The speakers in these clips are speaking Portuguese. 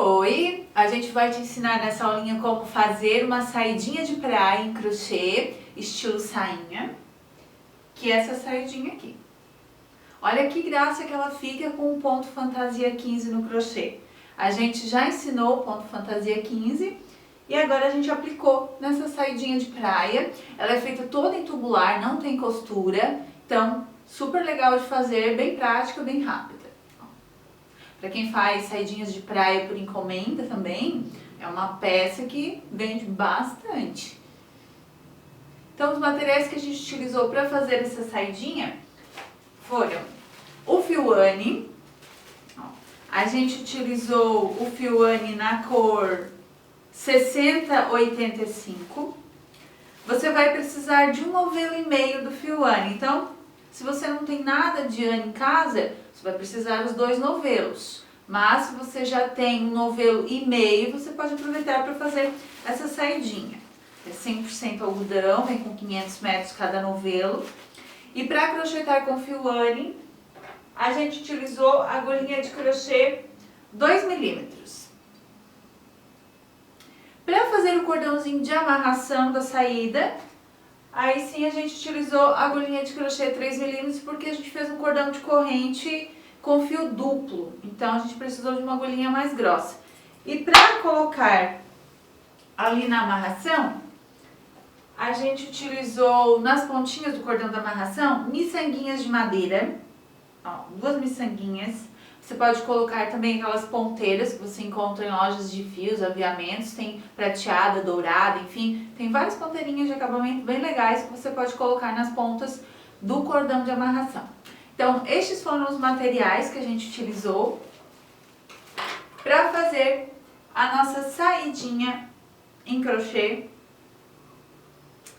Oi, a gente vai te ensinar nessa aulinha como fazer uma saidinha de praia em crochê, estilo sainha, que é essa saidinha aqui. Olha que graça que ela fica com o ponto fantasia 15 no crochê. A gente já ensinou o ponto fantasia 15 e agora a gente aplicou nessa saidinha de praia. Ela é feita toda em tubular, não tem costura, então super legal de fazer, bem prática, bem rápida. Para quem faz saidinhas de praia por encomenda também, é uma peça que vende bastante. Então, os materiais que a gente utilizou para fazer essa saidinha foram o fio Anne. A gente utilizou o fio Anne na cor 6085. Você vai precisar de 1,5 novelo do fio Anne. Então, se você não tem nada de Anne em casa, você vai precisar dos 2 novelos. Mas se você já tem 1,5 novelo, você pode aproveitar para fazer essa saidinha. É 100% algodão, vem com 500 metros cada novelo. E para crochetar com fio Anne, a gente utilizou a agulhinha de crochê 2 milímetros. Para fazer o cordãozinho de amarração da saída, aí sim a gente utilizou a agulhinha de crochê 3 milímetros, porque a gente fez um cordão de corrente com fio duplo. Então a gente precisou de uma agulhinha mais grossa. E para colocar ali na amarração, a gente utilizou nas pontinhas do cordão da amarração miçanguinhas de madeira. Ó, 2 miçanguinhas. Você pode colocar também aquelas ponteiras que você encontra em lojas de fios, aviamentos, tem prateada, dourada, enfim, tem várias ponteirinhas de acabamento bem legais que você pode colocar nas pontas do cordão de amarração. Então, estes foram os materiais que a gente utilizou para fazer a nossa saidinha em crochê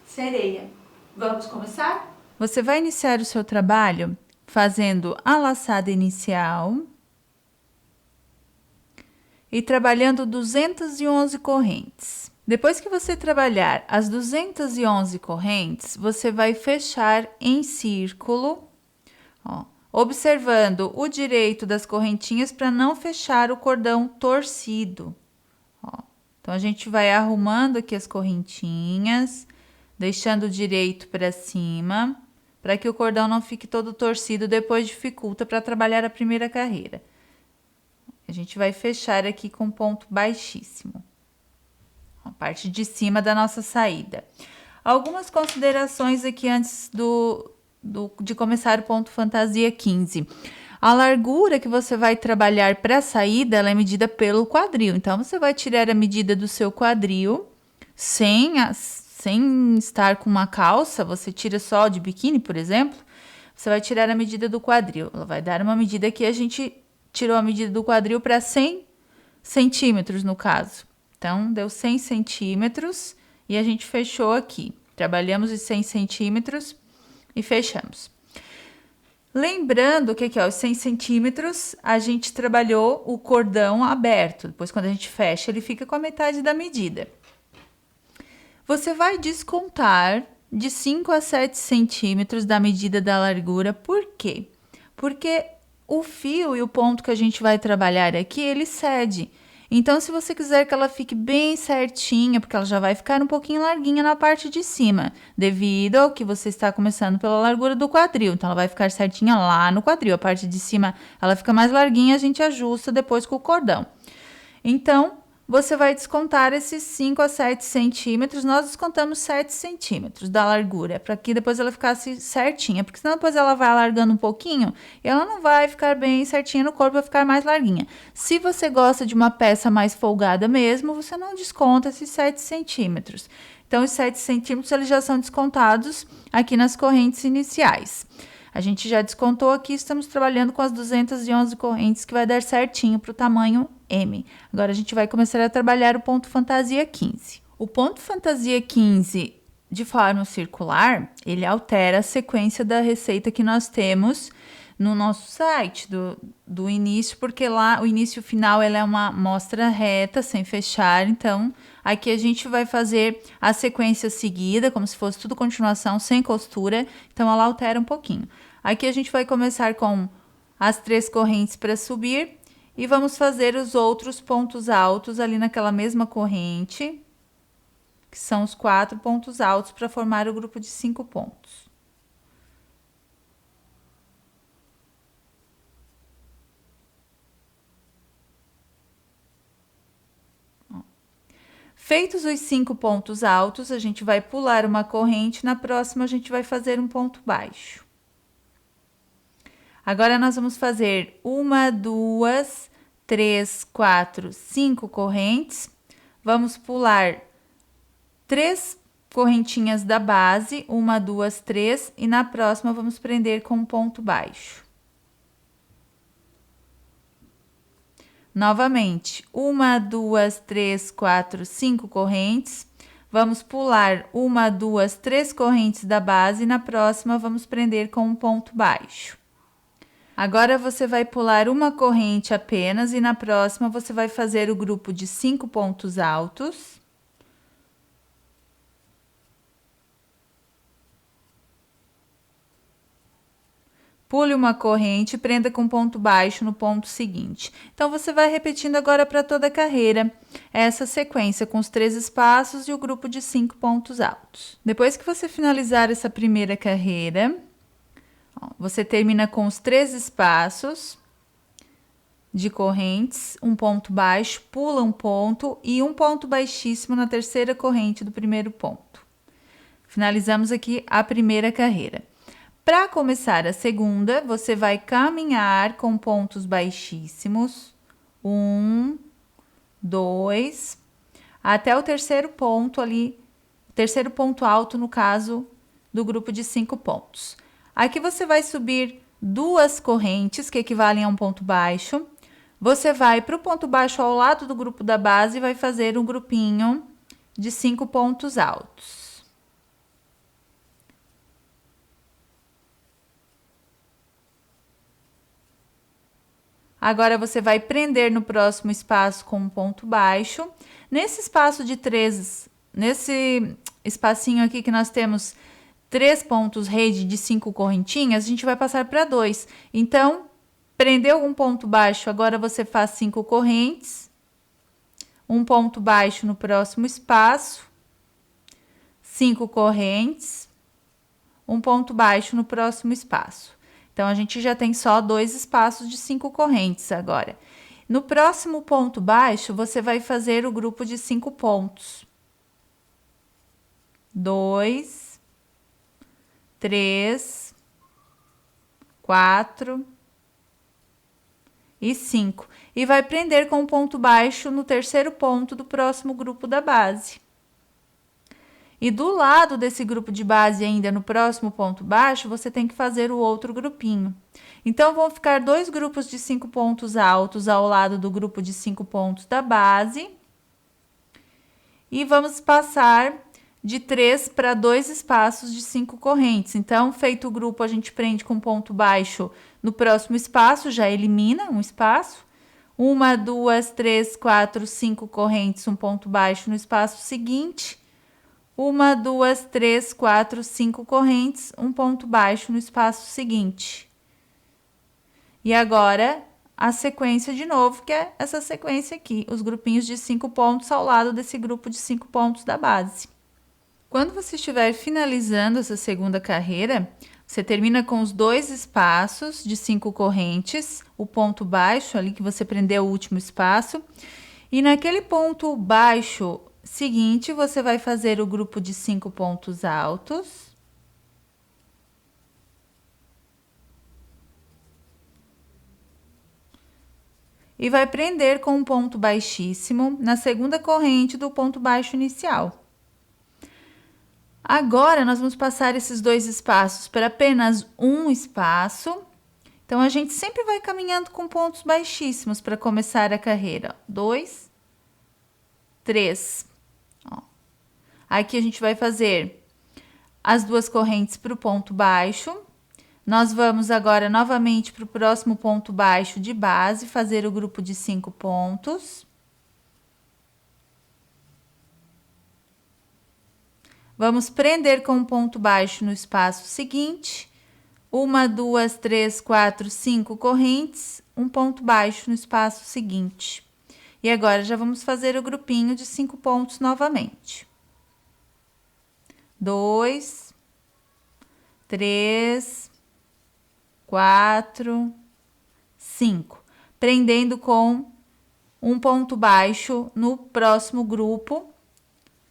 sereia. Vamos começar? Você vai iniciar o seu trabalho fazendo a laçada inicial e trabalhando 211 correntes. Depois que você trabalhar as 211 correntes, você vai fechar em círculo, ó, observando o direito das correntinhas para não fechar o cordão torcido. Ó. Então, a gente vai arrumando aqui as correntinhas, deixando o direito para cima, para que o cordão não fique todo torcido, depois dificulta para trabalhar a primeira carreira. A gente vai fechar aqui com ponto baixíssimo, a parte de cima da nossa saída. Algumas considerações aqui antes de começar o ponto fantasia 15. A largura que você vai trabalhar para a saída, ela é medida pelo quadril. Então, você vai tirar a medida do seu quadril, sem estar com uma calça, você tira só de biquíni, por exemplo, você vai tirar a medida do quadril. Ela vai dar uma medida que a gente tirou a medida do quadril para 100 centímetros, no caso. Então, deu 100 centímetros e a gente fechou aqui. Trabalhamos os 100 centímetros e fechamos. Lembrando que aqui, ó, os 100 centímetros, a gente trabalhou o cordão aberto. Depois, quando a gente fecha, ele fica com a metade da medida. Você vai descontar de 5 a 7 centímetros da medida da largura. Por quê? Porque o fio e o ponto que a gente vai trabalhar aqui, ele cede. Então, se você quiser que ela fique bem certinha, porque ela já vai ficar um pouquinho larguinha na parte de cima, devido ao que você está começando pela largura do quadril. Então, ela vai ficar certinha lá no quadril. A parte de cima, ela fica mais larguinha, a gente ajusta depois com o cordão. Então, você vai descontar esses 5 a 7 centímetros. Nós descontamos 7 centímetros da largura, para que depois ela ficasse certinha, porque senão depois ela vai alargando um pouquinho e ela não vai ficar bem certinha no corpo, vai ficar mais larguinha. Se você gosta de uma peça mais folgada mesmo, você não desconta esses 7 centímetros. Então, os 7 centímetros eles já são descontados aqui nas correntes iniciais. A gente já descontou aqui, estamos trabalhando com as 211 correntes, que vai dar certinho para o tamanho M. Agora, a gente vai começar a trabalhar o ponto fantasia 15. O ponto fantasia 15, de forma circular, ele altera a sequência da receita que nós temos no nosso site, do início, porque lá o início e o final ela é uma mostra reta, sem fechar. Então, aqui a gente vai fazer a sequência seguida, como se fosse tudo continuação, sem costura. Então, ela altera um pouquinho. Aqui a gente vai começar com as 3 correntes para subir E vamos fazer os outros pontos altos ali naquela mesma corrente, que são os 4 pontos altos para formar o grupo de 5 pontos. Feitos os 5 pontos altos, a gente vai pular uma corrente, na próxima a gente vai fazer um ponto baixo. Agora, nós vamos fazer 1, 2, 3, 4, 5 correntes. Vamos pular 3 correntinhas da base, 1, 2, 3, e na próxima vamos prender com um ponto baixo. Novamente, 1, 2, 3, 4, 5 correntes. Vamos pular 1, 2, 3 correntes da base e na próxima vamos prender com um ponto baixo. Agora, você vai pular uma corrente apenas e na próxima você vai fazer o grupo de 5 pontos altos. Pule uma corrente e prenda com ponto baixo no ponto seguinte. Então, você vai repetindo agora para toda a carreira, essa sequência com os 3 espaços e o grupo de 5 pontos altos. Depois que você finalizar essa primeira carreira, você termina com os 3 espaços de correntes, um ponto baixo, pula um ponto e um ponto baixíssimo na terceira corrente do primeiro ponto. Finalizamos aqui a primeira carreira. Para começar a segunda, você vai caminhar com pontos baixíssimos, 1, 2, até o terceiro ponto ali, terceiro ponto alto no caso do grupo de 5 pontos. Aqui você vai subir 2 correntes que equivalem a um ponto baixo. Você vai para o ponto baixo ao lado do grupo da base e vai fazer um grupinho de 5 pontos altos. Agora, você vai prender no próximo espaço com um ponto baixo. Nesse espaço de 3, nesse espacinho aqui que nós temos 3 pontos rede de 5 correntinhas, a gente vai passar para 2. Então, prendeu um ponto baixo, agora você faz 5 correntes. Um ponto baixo no próximo espaço. 5 correntes. Um ponto baixo no próximo espaço. Então, a gente já tem só 2 espaços de 5 correntes agora. No próximo ponto baixo, você vai fazer o grupo de 5 pontos. 2, 3, 4 e 5. E vai prender com um ponto baixo no terceiro ponto do próximo grupo da base. E do lado desse grupo de base, ainda no próximo ponto baixo, você tem que fazer o outro grupinho. Então, vão ficar 2 grupos de 5 pontos altos ao lado do grupo de 5 pontos da base. E vamos passar de 3 para 2 espaços de 5 correntes. Então, feito o grupo, a gente prende com ponto baixo no próximo espaço, já elimina um espaço. 1, 2, 3, 4, 5 correntes, um ponto baixo no espaço seguinte. 1, 2, 3, 4, 5 correntes, um ponto baixo no espaço seguinte. E agora, a sequência de novo, que é essa sequência aqui, os grupinhos de 5 pontos ao lado desse grupo de 5 pontos da base. Quando você estiver finalizando essa segunda carreira, você termina com os 2 espaços de 5 correntes, o ponto baixo ali que você prendeu o último espaço, e naquele ponto baixo seguinte, você vai fazer o grupo de 5 pontos altos. E vai prender com um ponto baixíssimo na segunda corrente do ponto baixo inicial. Agora, nós vamos passar esses 2 espaços para apenas um espaço. Então, a gente sempre vai caminhando com pontos baixíssimos para começar a carreira. 2, 3. Aqui a gente vai fazer as 2 correntes para o ponto baixo. Nós vamos agora novamente para o próximo ponto baixo de base, fazer o grupo de 5 pontos. Vamos prender com um ponto baixo no espaço seguinte. 1, 2, 3, 4, 5 correntes, um ponto baixo no espaço seguinte. E agora, já vamos fazer o grupinho de 5 pontos novamente. 2, 3, 4, 5. Prendendo com um ponto baixo no próximo grupo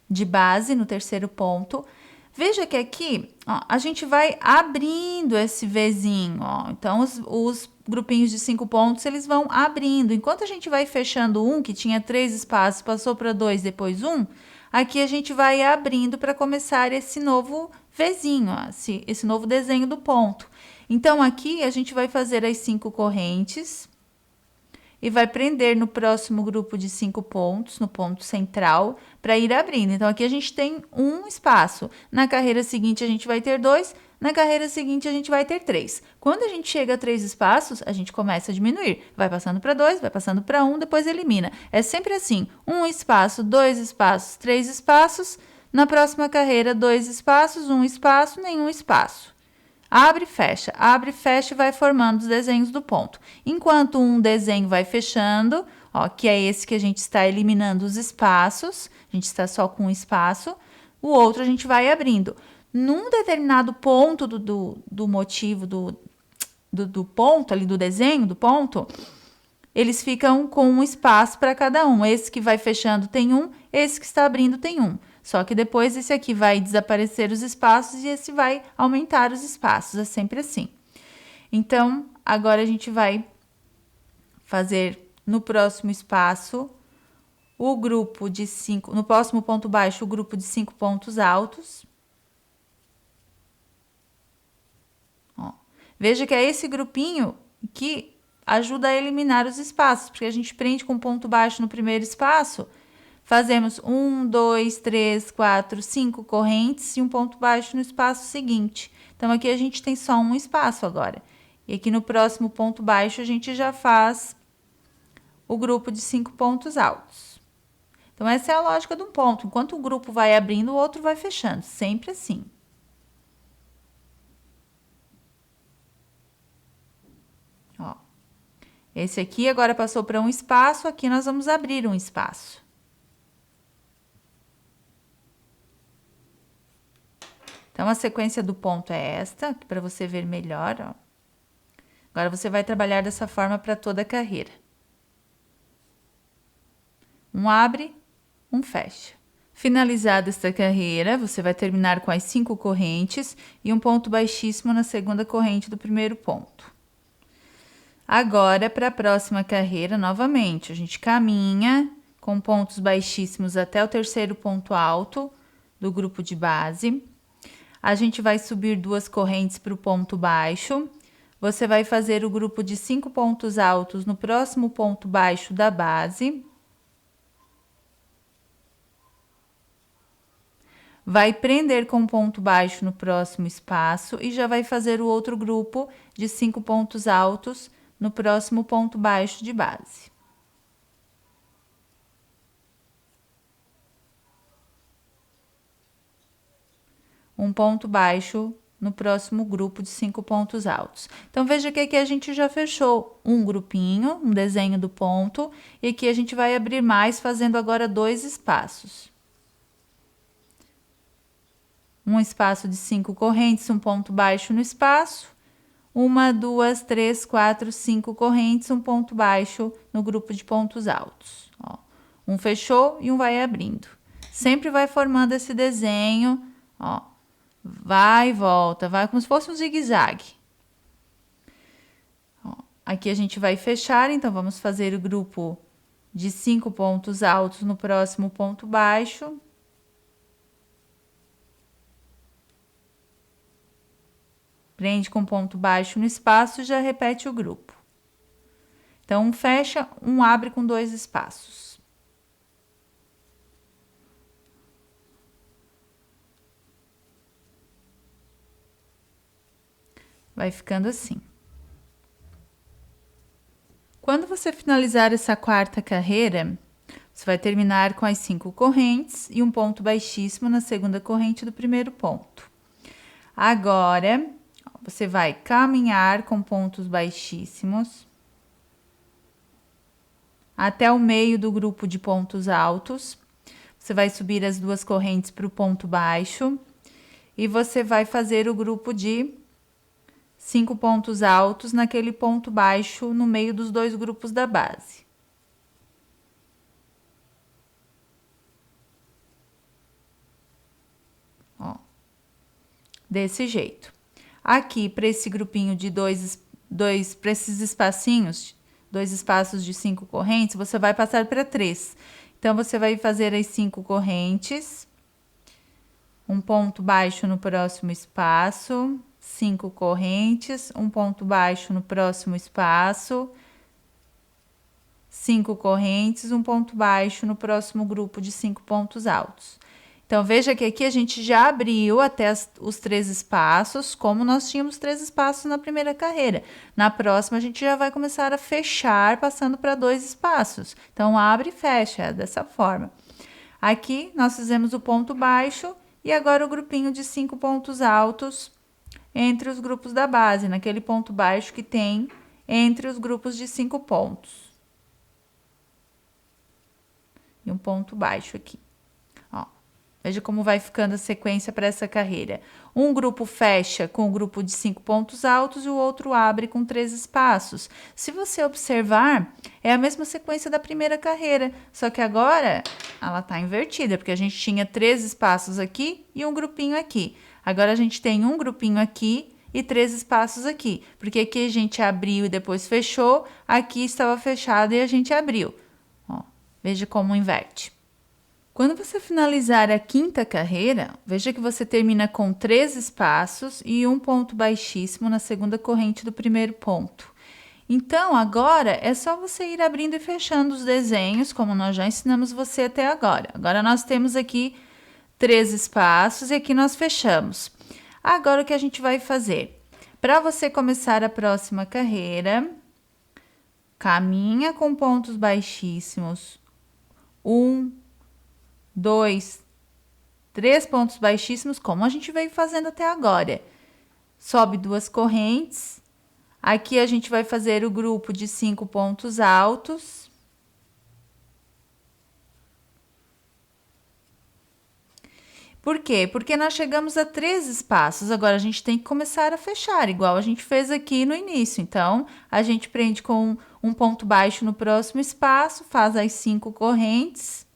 de base, no terceiro ponto. Veja que aqui, ó, a gente vai abrindo esse Vzinho, ó. Então, os grupinhos de 5 pontos, eles vão abrindo. Enquanto a gente vai fechando um, que tinha 3 espaços, passou para 2, depois 1, aqui a gente vai abrindo para começar esse novo Vzinho, ó, esse novo desenho do ponto. Então, aqui a gente vai fazer as 5 correntes e vai prender no próximo grupo de 5 pontos, no ponto central, para ir abrindo. Então, aqui a gente tem um espaço. Na carreira seguinte, a gente vai ter 2. Na carreira seguinte, a gente vai ter 3. Quando a gente chega a 3 espaços, a gente começa a diminuir. Vai passando para 2, vai passando para 1, depois elimina. É sempre assim. 1 espaço, 2 espaços, 3 espaços. Na próxima carreira, 2 espaços, 1 espaço, nenhum espaço. Abre e fecha e vai formando os desenhos do ponto. Enquanto um desenho vai fechando, ó, que é esse que a gente está eliminando os espaços, a gente está só com um espaço, o outro a gente vai abrindo. Num determinado ponto do motivo do ponto, ali do desenho do ponto, eles ficam com um espaço para cada um. Esse que vai fechando tem um, esse que está abrindo tem um. Só que depois esse aqui vai desaparecer os espaços e esse vai aumentar os espaços. É sempre assim. Então, agora a gente vai fazer no próximo espaço o grupo de 5, no próximo ponto baixo, o grupo de 5 pontos altos. Ó, veja que é esse grupinho que ajuda a eliminar os espaços, porque a gente prende com ponto baixo no primeiro espaço. Fazemos 1, 2, 3, 4, 5 correntes e um ponto baixo no espaço seguinte. Então, aqui a gente tem só um espaço agora. E aqui no próximo ponto baixo, a gente já faz o grupo de 5 pontos altos. Então, essa é a lógica de um ponto. Enquanto o grupo vai abrindo, o outro vai fechando. Sempre assim. Ó. Esse aqui agora passou para um espaço, aqui nós vamos abrir um espaço. Então, a sequência do ponto é esta, para você ver melhor, ó. Agora, você vai trabalhar dessa forma para toda a carreira. Um abre, um fecha. Finalizada esta carreira, você vai terminar com as 5 correntes e um ponto baixíssimo na segunda corrente do primeiro ponto. Agora, para a próxima carreira, novamente, a gente caminha com pontos baixíssimos até o terceiro ponto alto do grupo de base. A gente vai subir 2 correntes para o ponto baixo. Você vai fazer o grupo de 5 pontos altos no próximo ponto baixo da base. Vai prender com ponto baixo no próximo espaço e já vai fazer o outro grupo de 5 pontos altos no próximo ponto baixo de base. Um ponto baixo no próximo grupo de 5 pontos altos. Então, veja que aqui a gente já fechou um grupinho, um desenho do ponto, e aqui a gente vai abrir mais, fazendo agora 2 espaços. Um espaço de 5 correntes, um ponto baixo no espaço, 1, 2, 3, 4, 5 correntes, um ponto baixo no grupo de pontos altos. Ó, um fechou e um vai abrindo. Sempre vai formando esse desenho, ó. Vai e volta, vai como se fosse um zigue-zague. Aqui a gente vai fechar, então vamos fazer o grupo de 5 pontos altos no próximo ponto baixo. Prende com ponto baixo no espaço e já repete o grupo. Então, um fecha, um abre com 2 espaços. Vai ficando assim. Quando você finalizar essa quarta carreira, você vai terminar com as 5 correntes e um ponto baixíssimo na segunda corrente do primeiro ponto. Agora, você vai caminhar com pontos baixíssimos. até o meio do grupo de pontos altos. Você vai subir as duas correntes para o ponto baixo e você vai fazer o grupo de 5 pontos altos naquele ponto baixo no meio dos dois grupos da base. Ó, desse jeito. Aqui, para esse grupinho de para esses espacinhos, 2 espaços de 5 correntes, você vai passar para 3. Então, você vai fazer as 5 correntes, um ponto baixo no próximo espaço, 5 correntes, um ponto baixo no próximo espaço, 5 correntes, um ponto baixo no próximo grupo de 5 pontos altos. Então, veja que aqui a gente já abriu até os 3 espaços, como nós tínhamos 3 espaços na primeira carreira. Na próxima, a gente já vai começar a fechar, passando para 2 espaços. Então, abre e fecha, dessa forma. Aqui, nós fizemos o ponto baixo e agora o grupinho de 5 pontos altos entre os grupos da base, naquele ponto baixo que tem entre os grupos de 5 pontos. E um ponto baixo aqui. Veja como vai ficando a sequência para essa carreira. Um grupo fecha com o grupo de 5 pontos altos e o outro abre com 3 espaços. Se você observar, é a mesma sequência da primeira carreira, só que agora ela está invertida, porque a gente tinha 3 espaços aqui e um grupinho aqui. Agora a gente tem um grupinho aqui e 3 espaços aqui, porque aqui a gente abriu e depois fechou, aqui estava fechado e a gente abriu. Ó, veja como inverte. Quando você finalizar a quinta carreira, veja que você termina com 3 espaços e um ponto baixíssimo na segunda corrente do primeiro ponto. Então, agora é só você ir abrindo e fechando os desenhos, como nós já ensinamos você até agora. Agora, nós temos aqui 3 espaços e aqui nós fechamos. Agora, o que a gente vai fazer? Para você começar a próxima carreira, caminha com pontos baixíssimos. 1, 2, 3 pontos baixíssimos, como a gente veio fazendo até agora. Sobe 2 correntes. Aqui a gente vai fazer o grupo de 5 pontos altos. Por quê? Porque nós chegamos a 3 espaços, agora a gente tem que começar a fechar, igual a gente fez aqui no início. Então, a gente prende com um ponto baixo no próximo espaço, faz as 5 correntes.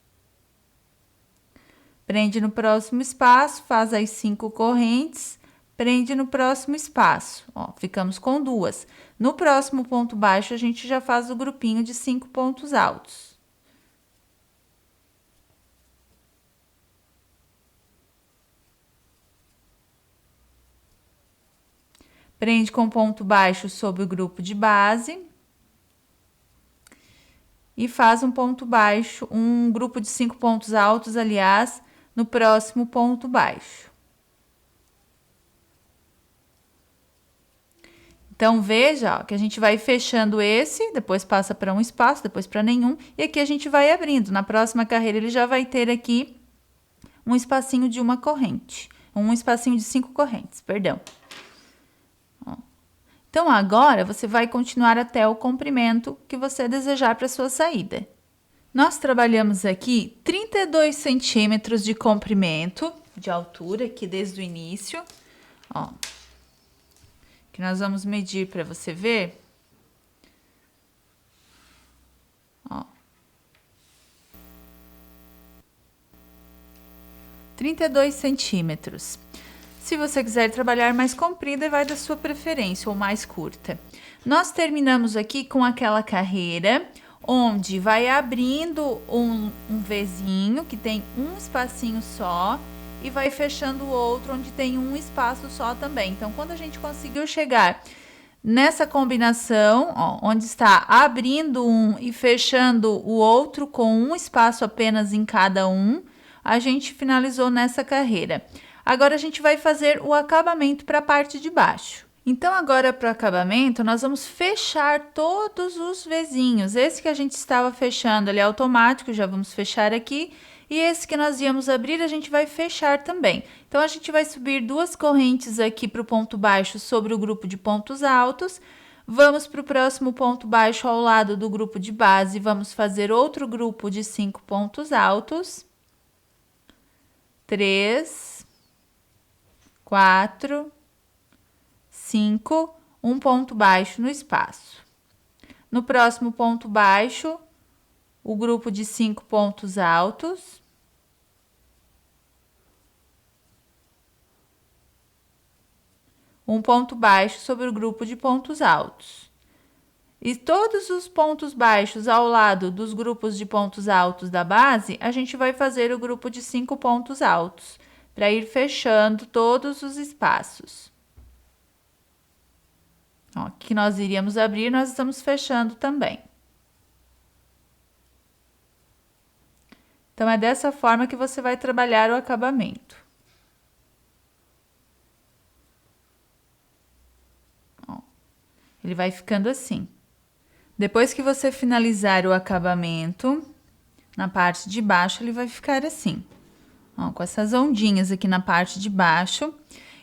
Prende no próximo espaço, faz as 5 correntes, prende no próximo espaço. Ó, ficamos com 2. No próximo ponto baixo, a gente já faz o grupinho de 5 pontos altos. Prende com ponto baixo sobre o grupo de base. E faz um ponto baixo, um grupo de 5 pontos altos, aliás, no próximo ponto baixo. Então, veja, ó, que a gente vai fechando esse, depois passa para um espaço, depois para nenhum, e aqui a gente vai abrindo. Na próxima carreira, ele já vai ter aqui um espacinho de uma corrente, um espacinho de 5 correntes, perdão. Ó. Então, agora, você vai continuar até o comprimento que você desejar para sua saída. Nós trabalhamos aqui 32 centímetros de comprimento, de altura, aqui desde o início, ó. Que nós vamos medir para você ver. Ó. 32 centímetros. Se você quiser trabalhar mais comprida, vai da sua preferência, ou mais curta. Nós terminamos aqui com aquela carreira onde vai abrindo um Vzinho, que tem um espacinho só, e vai fechando o outro, onde tem um espaço só também. Então, quando a gente conseguiu chegar nessa combinação, ó, onde está abrindo um e fechando o outro com um espaço apenas em cada um, a gente finalizou nessa carreira. Agora, a gente vai fazer o acabamento para a parte de baixo. Então, agora para o acabamento, nós vamos fechar todos os Vzinhos. Esse que a gente estava fechando, ele é automático, já vamos fechar aqui. E esse que nós íamos abrir, a gente vai fechar também. Então, a gente vai subir 2 correntes aqui para o ponto baixo sobre o grupo de pontos altos. Vamos para o próximo ponto baixo ao lado do grupo de base, vamos fazer outro grupo de 5 pontos altos. 3, 4, 5, um ponto baixo no espaço. No próximo ponto baixo, o grupo de 5 pontos altos. Um ponto baixo sobre o grupo de pontos altos. E todos os pontos baixos ao lado dos grupos de pontos altos da base, a gente vai fazer o grupo de 5 pontos altos, para ir fechando todos os espaços. Ó, que nós iríamos abrir, nós estamos fechando também. Então, é dessa forma que você vai trabalhar o acabamento. Ó, ele vai ficando assim. Depois que você finalizar o acabamento, na parte de baixo, ele vai ficar assim. Ó, com essas ondinhas aqui na parte de baixo.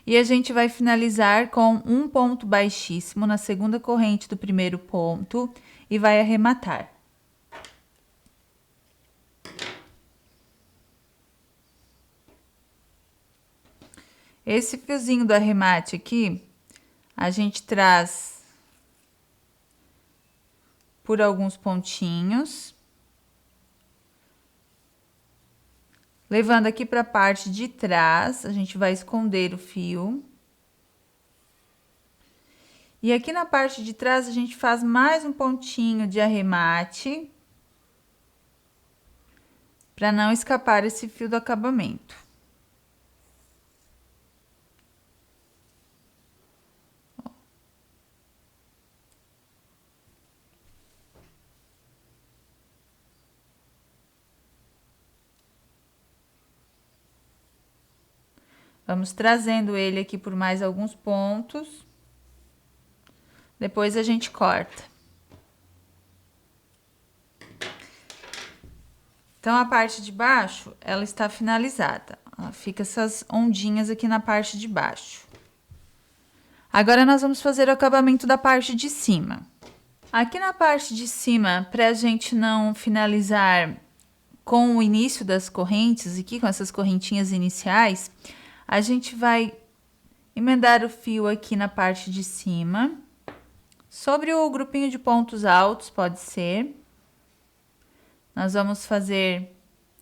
E a gente vai finalizar com um ponto baixíssimo na segunda corrente do primeiro ponto e vai arrematar. Esse fiozinho do arremate aqui, a gente traz por alguns pontinhos, levando aqui para a parte de trás, a gente vai esconder o fio. E aqui na parte de trás, a gente faz mais um pontinho de arremate, para não escapar esse fio do acabamento. Vamos trazendo ele aqui por mais alguns pontos. Depois a gente corta. Então, a parte de baixo, ela está finalizada. Ó, fica essas ondinhas aqui na parte de baixo. Agora, nós vamos fazer o acabamento da parte de cima. Aqui na parte de cima, para a gente não finalizar com o início das correntes, aqui com essas correntinhas iniciais, a gente vai emendar o fio aqui na parte de cima, sobre o grupinho de pontos altos, pode ser. Nós vamos fazer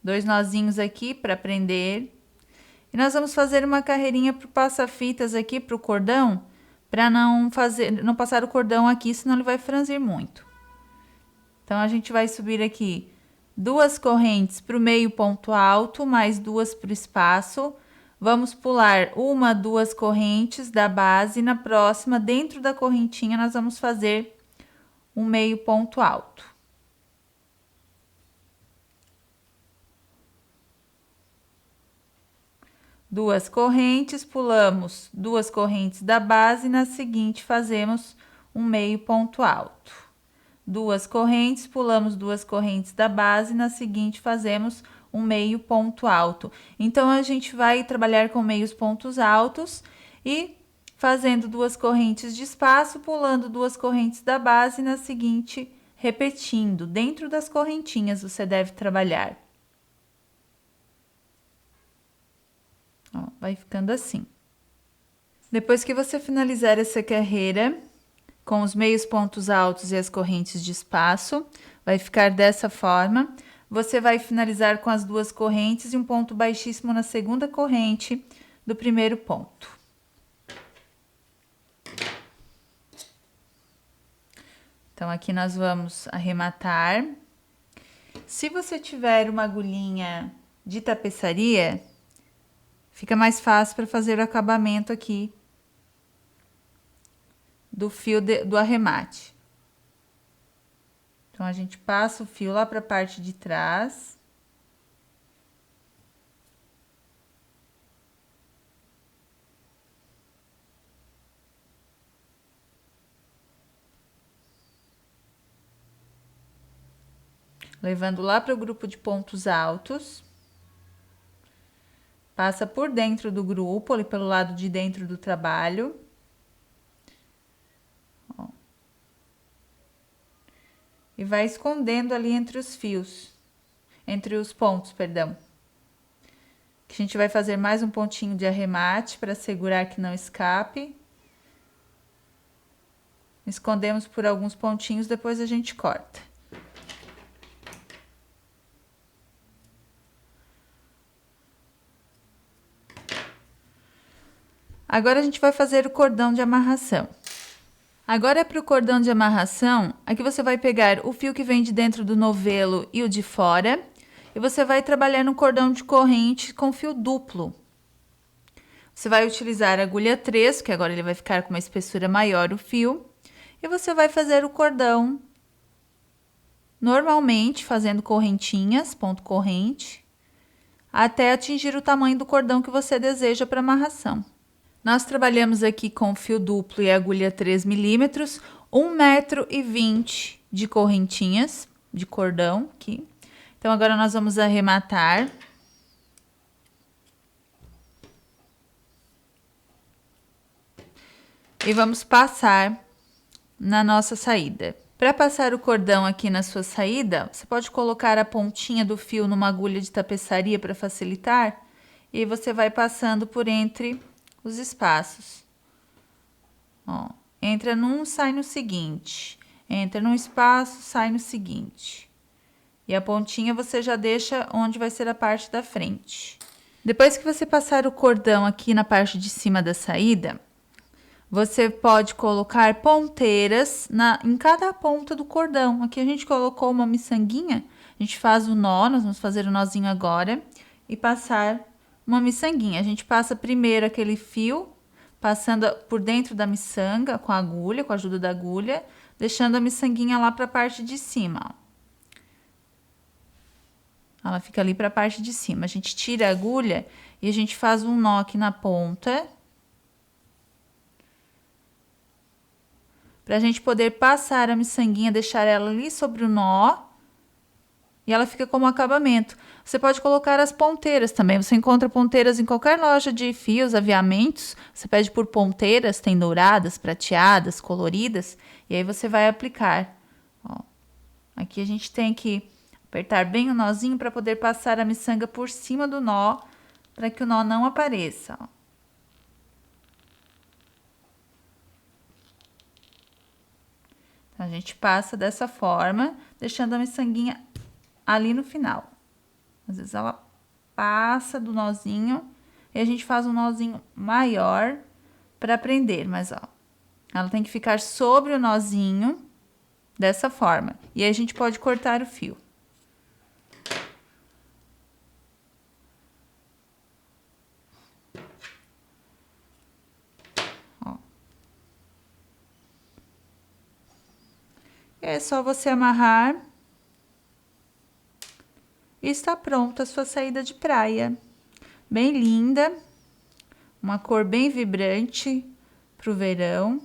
2 nozinhos aqui para prender. E nós vamos fazer uma carreirinha pro passa-fitas aqui pro cordão, para não passar o cordão aqui, senão ele vai franzir muito. Então, a gente vai subir aqui 2 correntes pro meio ponto alto, mais 2 pro espaço. Vamos pular 1, 2 correntes da base, na próxima, dentro da correntinha, nós vamos fazer um meio ponto alto. Duas correntes, pulamos 2 correntes da base, na seguinte fazemos um meio ponto alto. 2 correntes, pulamos 2 correntes da base, na seguinte fazemos um meio ponto alto. Então, a gente vai trabalhar com meios pontos altos e fazendo 2 correntes de espaço, pulando 2 correntes da base, na seguinte repetindo. Dentro das correntinhas você deve trabalhar. Ó, vai ficando assim. Depois que você finalizar essa carreira, com os meios pontos altos e as correntes de espaço, vai ficar dessa forma. Você vai finalizar com as 2 correntes e um ponto baixíssimo na segunda corrente do primeiro ponto. Então, aqui nós vamos arrematar. Se você tiver uma agulhinha de tapeçaria, fica mais fácil para fazer o acabamento aqui do fio do arremate. Então, a gente passa o fio lá para a parte de trás. Levando lá para o grupo de pontos altos. Passa por dentro do grupo, ali pelo lado de dentro do trabalho. Ó. e vai escondendo ali entre os fios, entre os pontos, perdão. A gente vai fazer mais um pontinho de arremate para segurar que não escape. Escondemos por alguns pontinhos, depois a gente corta. Agora a gente vai fazer o cordão de amarração. Agora para o cordão de amarração, aqui você vai pegar o fio que vem de dentro do novelo e o de fora, e você vai trabalhar no cordão de corrente com fio duplo. Você vai utilizar a agulha 3, que agora ele vai ficar com uma espessura maior o fio, e você vai fazer o cordão normalmente, fazendo correntinhas, ponto corrente, até atingir o tamanho do cordão que você deseja para amarração. Nós trabalhamos aqui com fio duplo e agulha 3 milímetros, 1,20 m de correntinhas, de cordão aqui. Então, agora nós vamos arrematar. E vamos passar na nossa saída. Para passar o cordão aqui na sua saída, você pode colocar a pontinha do fio numa agulha de tapeçaria para facilitar. E aí você vai passando por entre os espaços. Ó, entra num, sai no seguinte. Entra num espaço, sai no seguinte. E a pontinha você já deixa onde vai ser a parte da frente. Depois que você passar o cordão aqui na parte de cima da saída, você pode colocar ponteiras em cada ponta do cordão. Aqui a gente colocou uma miçanguinha, a gente faz o nó, nós vamos fazer o nozinho agora, e passar uma miçanguinha. A gente passa primeiro aquele fio, passando por dentro da miçanga com a agulha, com a ajuda da agulha, deixando a miçanguinha lá para a parte de cima, ó. Ela fica ali para a parte de cima. A gente tira a agulha e a gente faz um nó aqui na ponta, para a gente poder passar a miçanguinha, deixar ela ali sobre o nó, e ela fica como acabamento. Você pode colocar as ponteiras também. Você encontra ponteiras em qualquer loja de fios, aviamentos. Você pede por ponteiras, tem douradas, prateadas, coloridas, e aí você vai aplicar. Ó, aqui a gente tem que apertar bem o nozinho para poder passar a miçanga por cima do nó, para que o nó não apareça, ó. Então, a gente passa dessa forma, deixando a miçanguinha ali no final. Às vezes ela passa do nozinho e a gente faz um nozinho maior para prender, mas ó, ela tem que ficar sobre o nozinho dessa forma. E aí a gente pode cortar o fio. Ó. É só você amarrar. E está pronta a sua saída de praia. Bem linda, uma cor bem vibrante para o verão.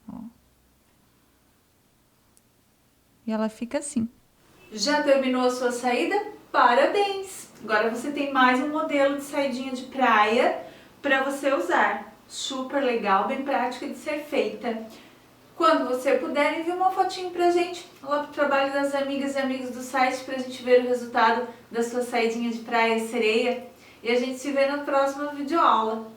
Ó. E ela fica assim. Já terminou a sua saída? Parabéns! Agora você tem mais um modelo de saidinha de praia para você usar. Super legal, bem prática de ser feita. Quando você puder, envie uma fotinho pra gente lá pro trabalho das amigas e amigos do site pra gente ver o resultado da sua saidinha de praia e sereia. E a gente se vê na próxima videoaula.